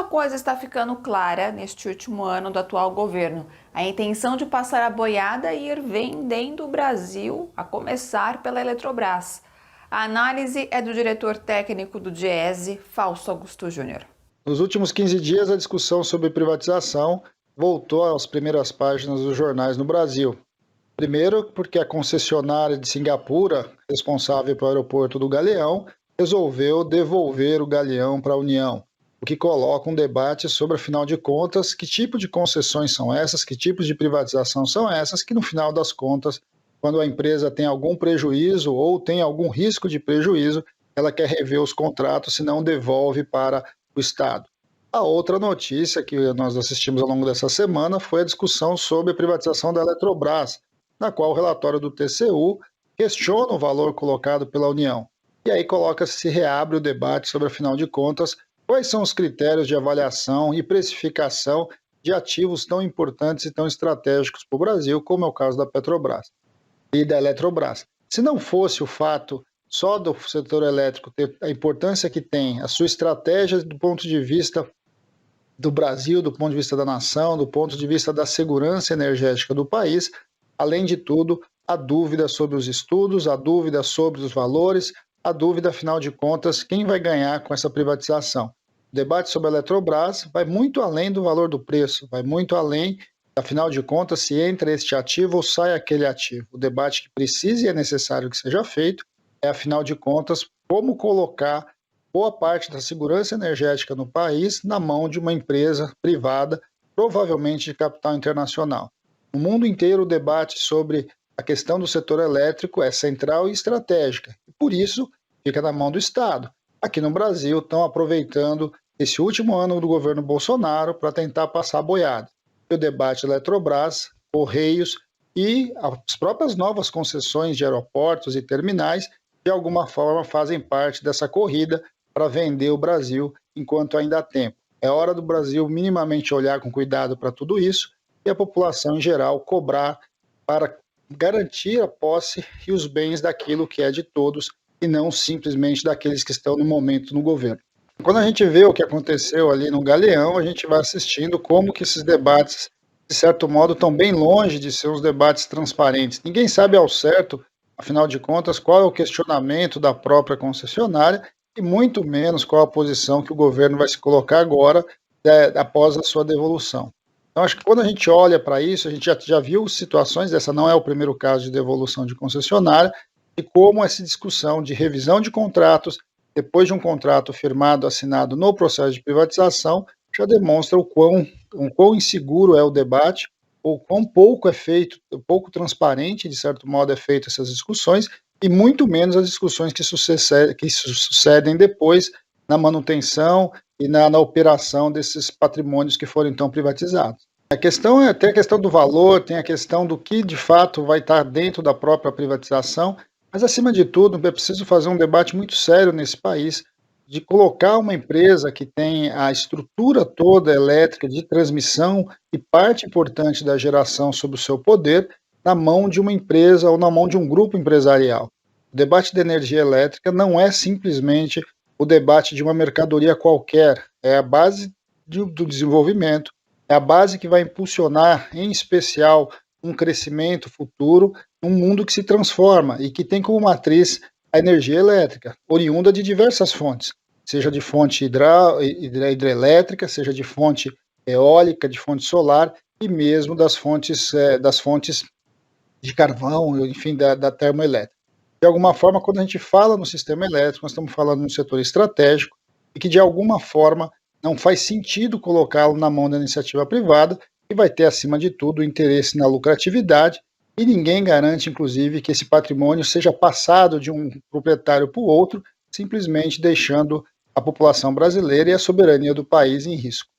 Uma coisa está ficando clara neste último ano do atual governo: a intenção de passar a boiada e ir vendendo o Brasil, a começar pela Eletrobras. A análise é do diretor técnico do Diese, Fausto Augusto Júnior. Nos últimos 15 dias, a discussão sobre privatização voltou às primeiras páginas dos jornais no Brasil. Primeiro, porque a concessionária de Singapura, responsável pelo aeroporto do Galeão, resolveu devolver o Galeão para a União, o que coloca um debate sobre, afinal de contas, que tipo de concessões são essas, que tipos de privatização são essas, que no final das contas, quando a empresa tem algum prejuízo ou tem algum risco de prejuízo, ela quer rever os contratos, se não devolve para o Estado. A outra notícia que nós assistimos ao longo dessa semana foi a discussão sobre a privatização da Eletrobras, na qual o relatório do TCU questiona o valor colocado pela União. E aí se reabre o debate sobre, afinal de contas, quais são os critérios de avaliação e precificação de ativos tão importantes e tão estratégicos para o Brasil, como é o caso da Petrobras e da Eletrobras. Se não fosse o fato só do setor elétrico ter a importância que tem, a sua estratégia do ponto de vista do Brasil, do ponto de vista da nação, do ponto de vista da segurança energética do país, além de tudo, a dúvida sobre os estudos, a dúvida sobre os valores, a dúvida, afinal de contas, quem vai ganhar com essa privatização. O debate sobre a Eletrobras vai muito além do valor do preço, vai muito além, afinal de contas, se entra este ativo ou sai aquele ativo. O debate que precisa e é necessário que seja feito é, afinal de contas, como colocar boa parte da segurança energética no país na mão de uma empresa privada, provavelmente de capital internacional. No mundo inteiro, o debate sobre a questão do setor elétrico é central e estratégica, e por isso fica na mão do Estado. Aqui no Brasil, estão aproveitando esse último ano do governo Bolsonaro para tentar passar a boiada. O debate Eletrobras, Correios e as próprias novas concessões de aeroportos e terminais, de alguma forma fazem parte dessa corrida para vender o Brasil enquanto ainda há tempo. É hora do Brasil minimamente olhar com cuidado para tudo isso e a população em geral cobrar para garantir a posse e os bens daquilo que é de todos e não simplesmente daqueles que estão no momento no governo. Quando a gente vê o que aconteceu ali no Galeão, a gente vai assistindo como que esses debates, de certo modo, estão bem longe de ser uns debates transparentes. Ninguém sabe ao certo, afinal de contas, qual é o questionamento da própria concessionária e muito menos qual a posição que o governo vai se colocar agora, após a sua devolução. Então, acho que quando a gente olha para isso, a gente já viu situações, essa não é o primeiro caso de devolução de concessionária, e como essa discussão de revisão de contratos, depois de um contrato firmado, assinado no processo de privatização, já demonstra o quão inseguro é o debate, ou quão pouco é feito, pouco transparente, de certo modo, é feito essas discussões, e muito menos as discussões que sucedem depois na manutenção e na operação desses patrimônios que foram então privatizados. A questão tem a questão do valor, tem a questão do que de fato vai estar dentro da própria privatização, mas acima de tudo é preciso fazer um debate muito sério nesse país de colocar uma empresa que tem a estrutura toda elétrica de transmissão e parte importante da geração sob o seu poder na mão de uma empresa ou na mão de um grupo empresarial. O debate da energia elétrica não é simplesmente o debate de uma mercadoria qualquer, é a base do desenvolvimento, é a base que vai impulsionar, em especial, um crescimento futuro num mundo que se transforma e que tem como matriz a energia elétrica, oriunda de diversas fontes, seja de fonte hidrelétrica, seja de fonte eólica, de fonte solar e mesmo das fontes de carvão, enfim, da termoelétrica. De alguma forma, quando a gente fala no sistema elétrico, nós estamos falando de um setor estratégico e que, de alguma forma, não faz sentido colocá-lo na mão da iniciativa privada, que vai ter, acima de tudo, o interesse na lucratividade, e ninguém garante, inclusive, que esse patrimônio seja passado de um proprietário para o outro, simplesmente deixando a população brasileira e a soberania do país em risco.